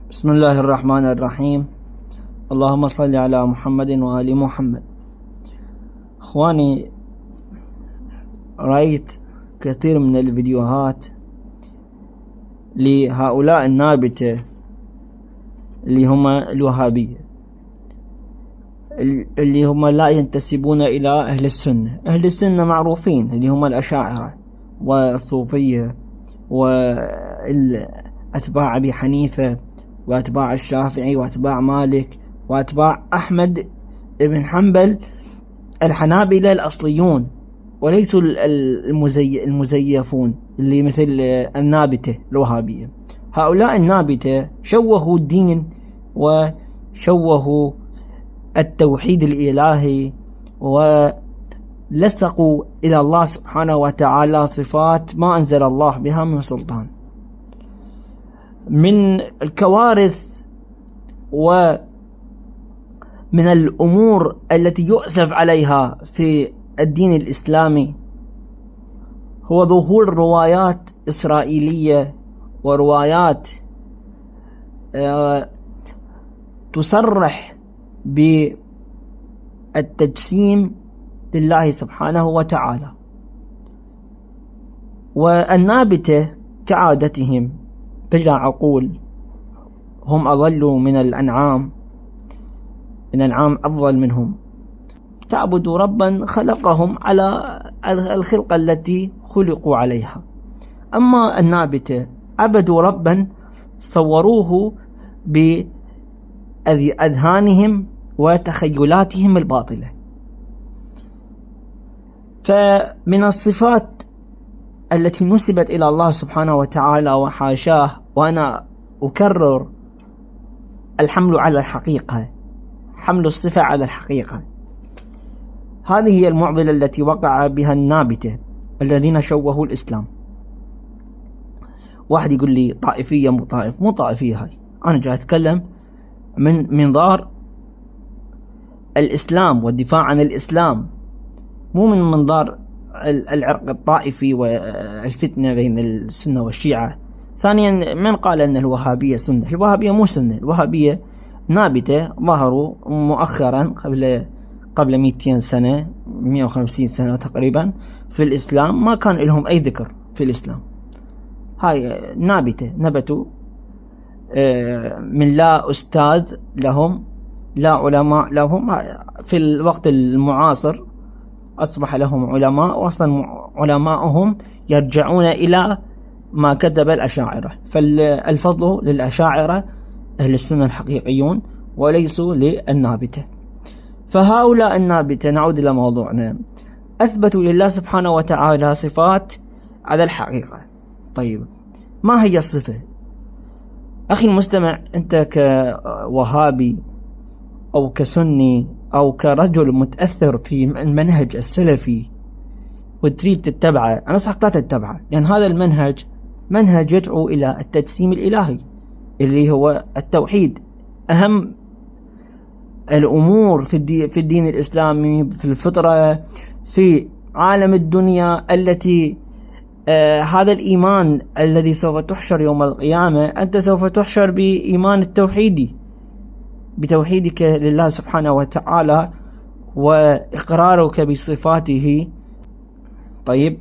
بسم الله الرحمن الرحيم. اللهم صل على محمد وآل محمد. اخواني، رأيت كثير من الفيديوهات لهؤلاء النابتة اللي هم الوهابية، اللي هم لا ينتسبون إلى أهل السنة. أهل السنة معروفين، اللي هم الأشاعرة والصوفية وأتباع أبي حنيفة وأتباع الشافعي وأتباع مالك وأتباع أحمد بن حنبل، الحنابلة الأصليون، وليسوا المزيفون اللي مثل النابتة الوهابية. هؤلاء النابتة شوهوا الدين وشوهوا التوحيد الإلهي، ولصقوا إلى الله سبحانه وتعالى صفات ما أنزل الله بها من سلطان. من الكوارث ومن الأمور التي يؤسف عليها في الدين الإسلامي هو ظهور روايات إسرائيلية وروايات تصرح بالتجسيم لله سبحانه وتعالى. والنابتة كعادتهم بلا عقول، هم أضلوا من الأنعام، أفضل منهم. تعبدوا ربا خلقهم على الخلقة التي خلقوا عليها. أما النابتة عبدوا ربا صوروه بأذهانهم وتخيلاتهم الباطلة. فمن الصفات التي نسبت إلى الله سبحانه وتعالى وحاشاه، وأنا أكرر، الحمل على الحقيقة، حمل الصفة على الحقيقة. هذه هي المعضلة التي وقع بها النابتة الذين شوهوا الإسلام. واحد يقول لي طائفية، مو طائفية، هاي أنا جاي أتكلم من منظار الإسلام والدفاع عن الإسلام، مو من منظار العرق الطائفي والفتنة بين السنة والشيعة. ثانيا، من قال أن الوهابية سنة؟ الوهابية مو سنة، الوهابية نابتة ظهروا مؤخرا قبل 200 سنة 150 سنة تقريبا في الإسلام، ما كان لهم أي ذكر في الإسلام. هاي نابتة نبتوا من لا أستاذ لهم، لا علماء لهم. في الوقت المعاصر أصبح لهم علماء، وأصلا علماءهم يرجعون إلى ما كتب الأشاعرة. فالفضل للأشاعرة أهل السنة الحقيقيون وليسوا للنابتة. فهؤلاء النابتة، نعود إلى موضوعنا، أثبتوا لله سبحانه وتعالى صفات على الحقيقة. طيب، ما هي الصفة؟ أخي المستمع، أنت كوهابي أو كسني أو كرجل متأثر في المنهج السلفي وتريد تتبعه، أنا أنصحك لا تتبعه، لأن هذا المنهج منهج يدعو إلى التجسيم الإلهي اللي هو التوحيد. أهم الأمور في الدين الإسلامي، في الفطرة، في عالم الدنيا التي هذا الإيمان الذي سوف تحشر يوم القيامة. أنت سوف تحشر بإيمان التوحيدي، بتوحيدك لله سبحانه وتعالى وإقرارك بصفاته. طيب،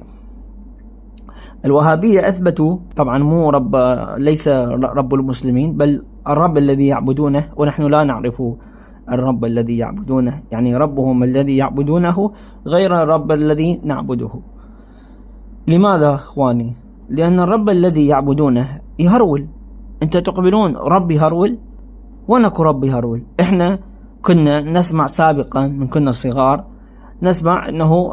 الوهابية أثبتوا طبعا مو رب، ليس رب المسلمين، بل الرب الذي يعبدونه، ونحن لا نعرف الرب الذي يعبدونه، يعني ربهم الذي يعبدونه غير الرب الذي نعبده. لماذا اخواني؟ لأن الرب الذي يعبدونه يهرول. انت تقبلون رب يهرول؟ ونكو رب يهرول. احنا كنا نسمع سابقا من كنا صغار، نسمع انه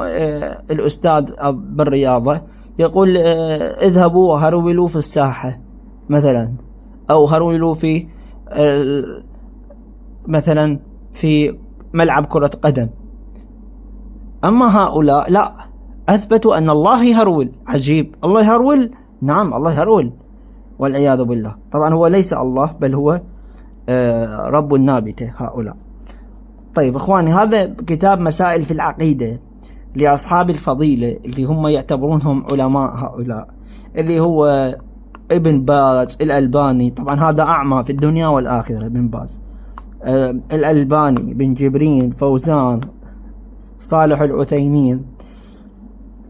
الأستاذ بالرياضة يقول اذهبوا وهرولوا في الساحة مثلا، او هرولوا في مثلا في ملعب كرة قدم. أما هؤلاء لا، أثبتوا أن الله يهرول. عجيب، الله يهرول؟ نعم، الله يهرول والعياذ بالله. طبعا هو ليس الله، بل هو رب النابتة هؤلاء. طيب إخواني، هذا كتاب مسائل في العقيدة لأصحاب الفضيلة اللي هم يعتبرونهم علماء، هؤلاء اللي هو ابن باز، الألباني، طبعا هذا أعمى في الدنيا والآخرة ابن باز، الألباني، بن جبرين، فوزان، صالح العثيمين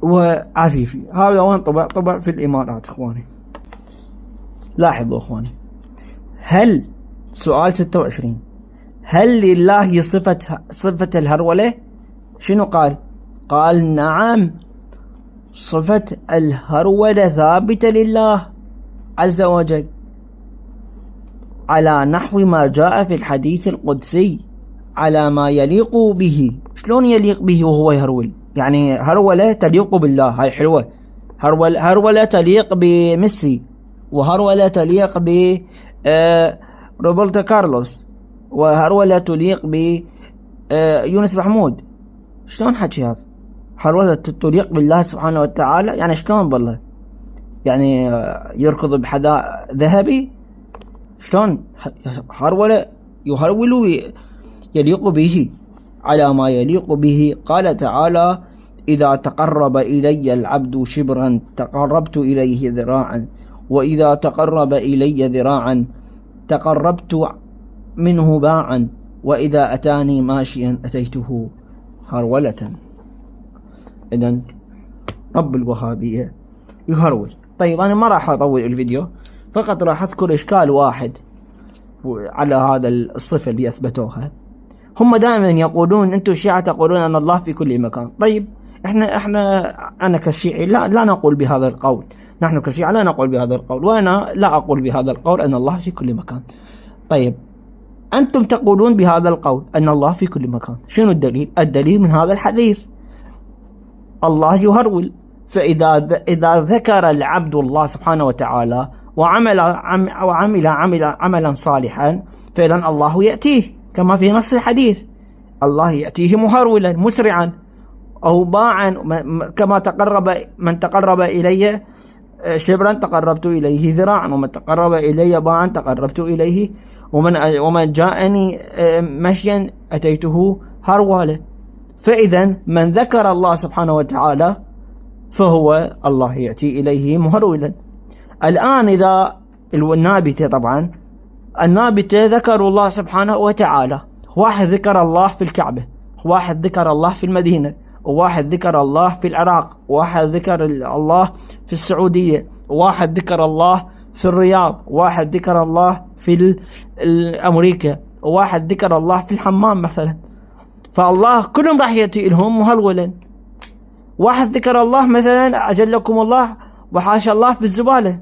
وعفيفي. هذا وين طبع؟ طبع في الإمارات إخواني. لاحظوا إخواني، هل سؤال 26 هل لله صفة الهرولة؟ شنو قال؟ قال نعم، صفة الهرولة ثابتة لله عز وجل على نحو ما جاء في الحديث القدسي، على ما يليق به. شلون يليق به وهو يهرول؟ يعني هرولة تليق بالله، هاي حلوة. هرولة تليق بميسي، وهرولة تليق ب روبرتو كارلوس، وهرولة تليق ب يونس محمود. شلون حكي هذا؟ هرولة تليق بالله سبحانه وتعالى؟ يعني شلون بالله؟ يعني يركض بحذاء ذهبي؟ شلون هرولة يهرول يليق به على ما يليق به؟ قال تعالى: إذا تقرب إلي العبد شبرا تقربت إليه ذراعا، وإذا تقرب إلي ذراعا تقربت منه باعا، وإذا أتاني ماشيا أتيته هرولة. إذن رب الوهابية يهرول. طيب أنا ما راح أطول الفيديو، فقط راح أذكر إشكال واحد على هذا الصفة اللي أثبتوها. هم دائما يقولون أنتم الشيعة تقولون أن الله في كل مكان. طيب أنا كشيعي لا نقول بهذا القول، نحن كشيعة لا نقول بهذا القول، وأنا لا أقول بهذا القول أن الله في كل مكان. طيب أنتم تقولون بهذا القول أن الله في كل مكان، شنو الدليل؟ الدليل من هذا الحديث، الله يهرول. فإذا ذكر العبد الله سبحانه وتعالى وعمل عملا صالحا، فإذا الله يأتيه كما في نص الحديث، الله يأتيه مهرولا مسرعا أو باعا، كما من تقرب إلي شبرا تقربت إليه ذراعا، ومن تقرب إلي باعا تقربت إليه، ومن جاءني مشيا أتيته هرولا. فإذا من ذكر الله سبحانه وتعالى فهو الله يأتي إليه مهرولا. الآن إذا النابتة، طبعا النابتة ذكروا الله سبحانه وتعالى، واحد ذكر الله في الكعبة، واحد ذكر الله في المدينة، وواحد ذكر الله في العراق، واحد ذكر الله في السعودية، واحد ذكر الله في الرياض، واحد ذكر الله في أمريكا، وواحد ذكر الله في الحمام مثلا. فالله كلهم راح يأتي لهم مهرولا. واحد ذكر الله مثلا أجلكم الله وحاشا الله في الزبالة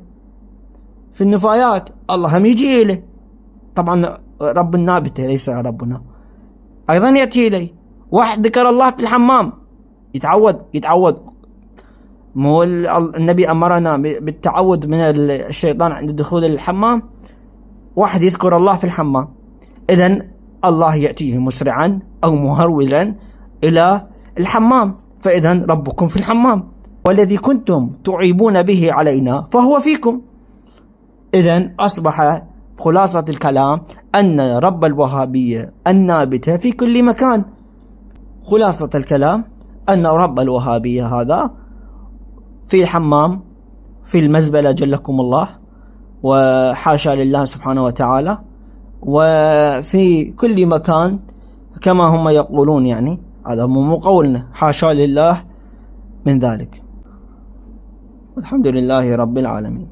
في النفايات، الله هم يجي إليه. طبعا رب النابتة ليس ربنا، أيضا يأتي إليه. واحد ذكر الله في الحمام يتعوذ، مو النبي أمرنا بالتعوذ من الشيطان عند دخول الحمام؟ واحد يذكر الله في الحمام، إذن الله يأتيه مسرعا أو مهرولا إلى الحمام. فإذن ربكم في الحمام، والذي كنتم تعيبون به علينا فهو فيكم. إذن أصبح خلاصة الكلام أن رب الوهابية النابتة في كل مكان. خلاصة الكلام أن رب الوهابية هذا في الحمام، في المزبلة جلكم الله وحاشا لله سبحانه وتعالى، وفي كل مكان كما هم يقولون. يعني هذا مو قولنا، حاشا لله من ذلك. الحمد لله رب العالمين.